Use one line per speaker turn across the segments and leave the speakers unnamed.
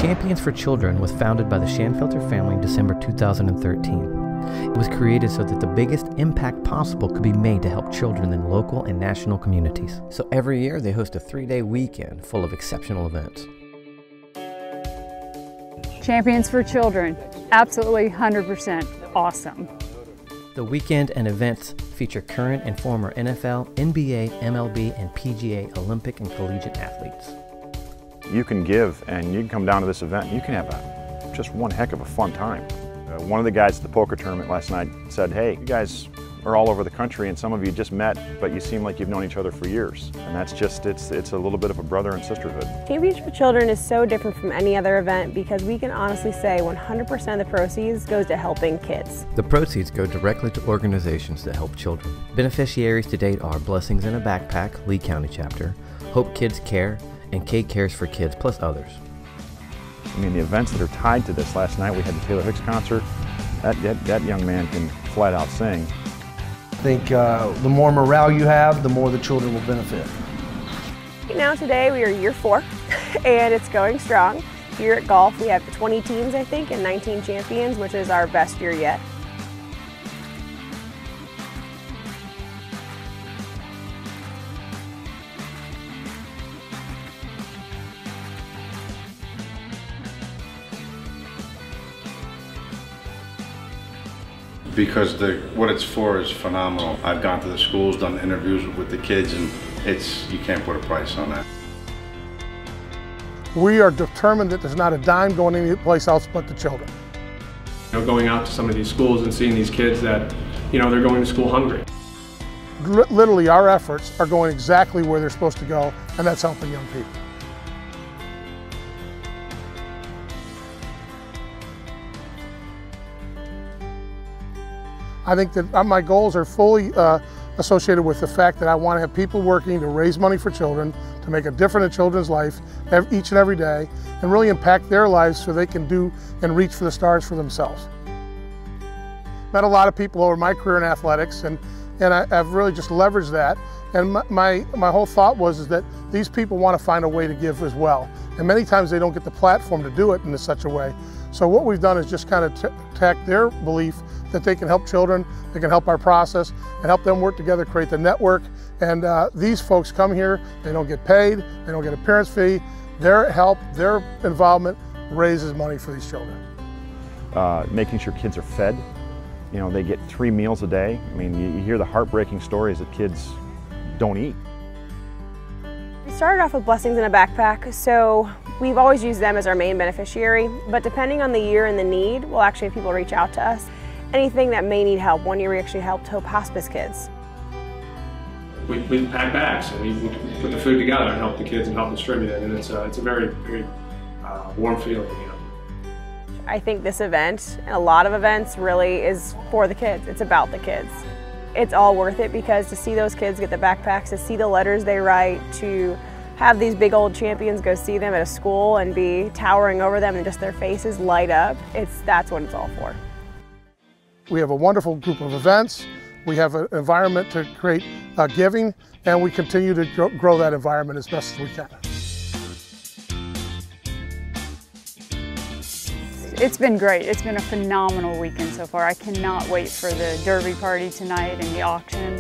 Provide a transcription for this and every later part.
Champions for Children was founded by the Shanfelter family in December 2013. It was created so that the biggest impact possible could be made to help children in local and national communities. So every year they host a 3-day weekend full of exceptional events.
Champions for Children, absolutely 100% awesome.
The weekend and events feature current and former NFL, NBA, MLB, and PGA Olympic and collegiate athletes.
You can give and you can come down to this event and you can have just one heck of a fun time. One of the guys at the poker tournament last night said, hey, you guys are all over the country and some of you just met, but you seem like you've known each other for years. And that's just, it's a little bit of a brother and sisterhood.
Champions for Children is so different from any other event because we can honestly say 100% of the proceeds goes to helping kids.
The proceeds go directly to organizations that help children. Beneficiaries to date are Blessings in a Backpack, Lee County chapter, Hope Kids Care, and KCares for Kids, plus others.
I mean, the events that are tied to this, last night we had the Taylor Hicks concert. That young man can flat out sing.
I think the more morale you have, the more the children will benefit.
Right now today we are year 4 and it's going strong. Here at golf we have 20 teams I think and 19 champions, which is our best year yet.
Because what it's for is phenomenal. I've gone to the schools, done interviews with the kids, and you can't put a price on that.
We are determined that there's not a dime going any place else but the children.
You know, going out to some of these schools and seeing these kids that, you know, they're going to school hungry.
Literally, our efforts are going exactly where they're supposed to go, and that's helping young people. I think that my goals are fully associated with the fact that I want to have people working to raise money for children, to make a difference in children's life each and every day, and really impact their lives so they can do and reach for the stars for themselves. Met a lot of people over my career in athletics, and I've really just leveraged that. And my whole thought was that these people want to find a way to give as well. And many times they don't get the platform to do it in such a way. So what we've done is just kind of attack their belief that they can help children, they can help our process, and help them work together, create the network. And these folks come here, they don't get paid, they don't get an appearance fee. Their help, their involvement raises money for these children.
Making sure kids are fed. You know, they get 3 meals a day. I mean, you hear the heartbreaking stories that kids don't eat.
We started off with Blessings in a Backpack, so we've always used them as our main beneficiary, but depending on the year and the need, we'll actually have people reach out to us. Anything that may need help. One year we actually helped Hope Hospice kids.
We pack bags and we put the food together and help the kids and help distribute it, and it's a very, very warm feeling. You know.
I think this event, and a lot of events, really is for the kids. It's about the kids. It's all worth it because to see those kids get the backpacks, to see the letters they write, to have these big old champions go see them at a school and be towering over them and just their faces light up, that's what it's all for.
We have a wonderful group of events. We have an environment to create giving, and we continue to grow that environment as best as we can.
It's been great. It's been a phenomenal weekend so far. I cannot wait for the derby party tonight and the auction.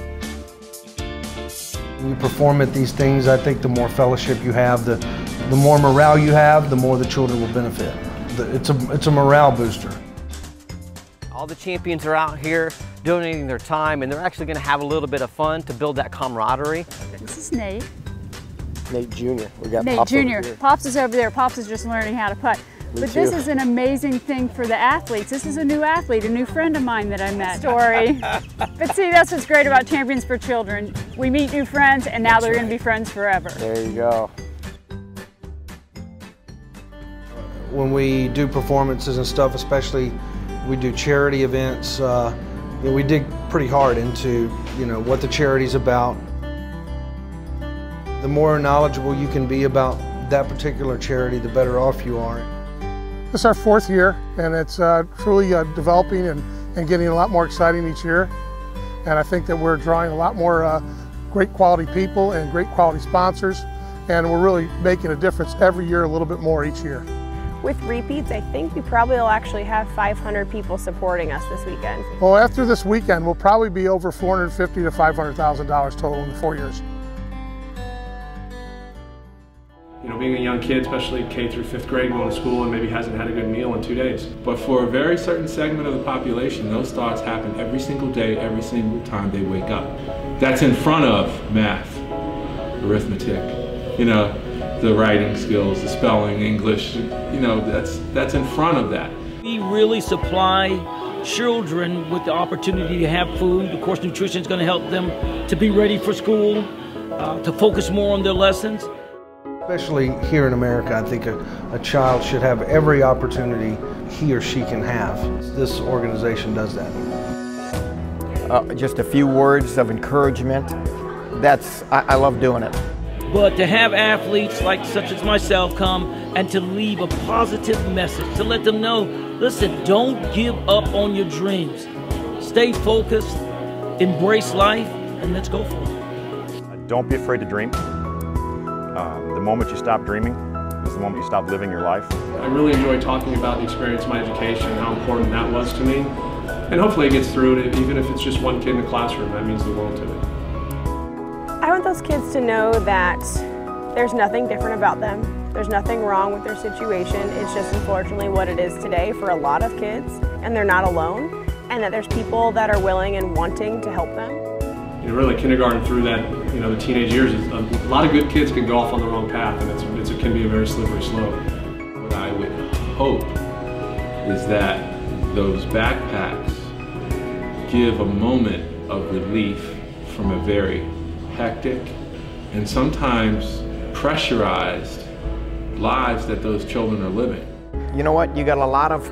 When you perform at these things, I think the more fellowship you have, the more morale you have, the more the children will benefit. It's a morale booster.
All the champions are out here donating their time, and they're actually going to have a little bit of fun to build that camaraderie.
This is Nate.
Nate Jr. We got
Nate
Pops
Jr.
over here.
Pops is over there. Pops is just learning how to putt. But this is an amazing thing for the athletes. This is a new athlete, a new friend of mine that I met. Story. But see, that's what's great about Champions for Children. We meet new friends, and now they're going to be friends forever.
There you go.
When we do performances and stuff, especially we do charity events, we dig pretty hard into what the charity's about. The more knowledgeable you can be about that particular charity, the better off you are.
This is our 4th year, and it's truly developing and getting a lot more exciting each year. And I think that we're drawing a lot more great quality people and great quality sponsors, and we're really making a difference every year, a little bit more each year.
With repeats, I think we probably will actually have 500 people supporting us this weekend.
Well, after this weekend, we'll probably be over $450,000 to $500,000 total in the 4 years.
You know, being a young kid, especially K through 5th grade, going to school and maybe hasn't had a good meal in 2 days.
But for a very certain segment of the population, those thoughts happen every single day, every single time they wake up. That's in front of math, arithmetic, you know, the writing skills, the spelling, English, you know, that's in front of that.
We really supply children with the opportunity to have food. Of course, nutrition is going to help them to be ready for school, to focus more on their lessons.
Especially here in America, I think a child should have every opportunity he or she can have. This organization does that.
Just a few words of encouragement. I love doing it.
But to have athletes like such as myself come and to leave a positive message, to let them know, listen, don't give up on your dreams. Stay focused, embrace life, and let's go for it.
Don't be afraid to dream. The moment you stop dreaming is the moment you stop living your life.
I really enjoy talking about the experience of my education and how important that was to me. And hopefully it gets through to, even if it's just one kid in the classroom, that means the world to me.
I want those kids to know that there's nothing different about them. There's nothing wrong with their situation. It's just unfortunately what it is today for a lot of kids, and they're not alone, and that there's people that are willing and wanting to help them.
You know, really kindergarten through that, you know, the teenage years, a lot of good kids can go off on the wrong path, and it can be a very slippery slope.
What I would hope is that those backpacks give a moment of relief from a very hectic and sometimes pressurized lives that those children are living.
You know what? You got a lot of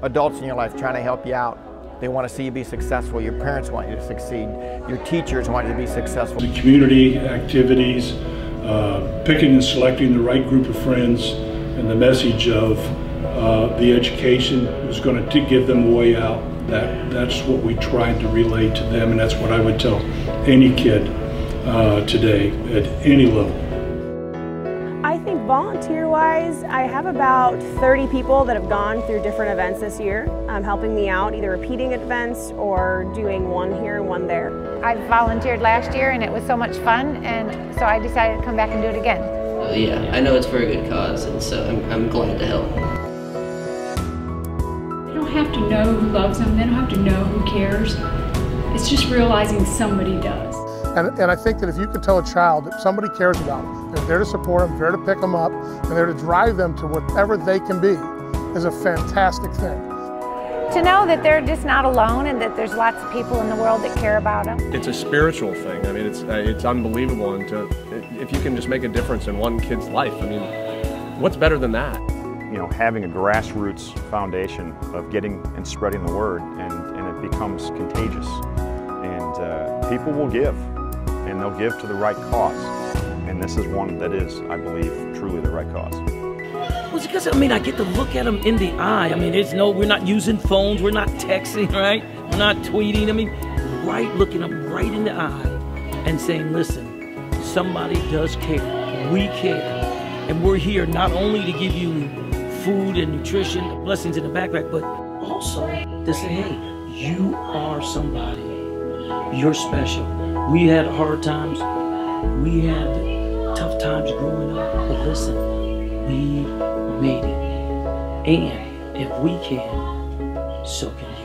adults in your life trying to help you out. They want to see you be successful. Your parents want you to succeed. Your teachers want you to be successful.
The community activities, picking and selecting the right group of friends, and the message of the education is going to give them a way out. That's what we tried to relay to them, and that's what I would tell any kid today at any level.
I think volunteer-wise, I have about 30 people that have gone through different events this year, helping me out, either repeating events or doing one here and one there.
I volunteered last year and it was so much fun, and so I decided to come back and do it again.
Yeah, I know it's for a good cause, and so I'm glad to help.
They don't have to know who loves them, they don't have to know who cares. It's just realizing somebody does.
And I think that if you can tell a child that somebody cares about them, they're there to support them, they're there to pick them up, and they're to drive them to whatever they can be, is a fantastic thing.
To know that they're just not alone and that there's lots of people in the world that care about them.
It's a spiritual thing. I mean, it's unbelievable, and if you can just make a difference in one kid's life, I mean, what's better than that?
You know, having a grassroots foundation of getting and spreading the word, and it becomes contagious, and people will give. And they'll give to the right cause. And this is one that is, I believe, truly the right cause.
Well, it's because, I mean, I get to look at them in the eye. I mean, we're not using phones, we're not texting, right? We're not tweeting. I mean, looking them right in the eye and saying, listen, somebody does care. We care. And we're here not only to give you food and nutrition, blessings in the backpack, but also to say, hey, you are somebody. You're special. We had hard times, we had tough times growing up, but listen, we made it. And if we can, so can you.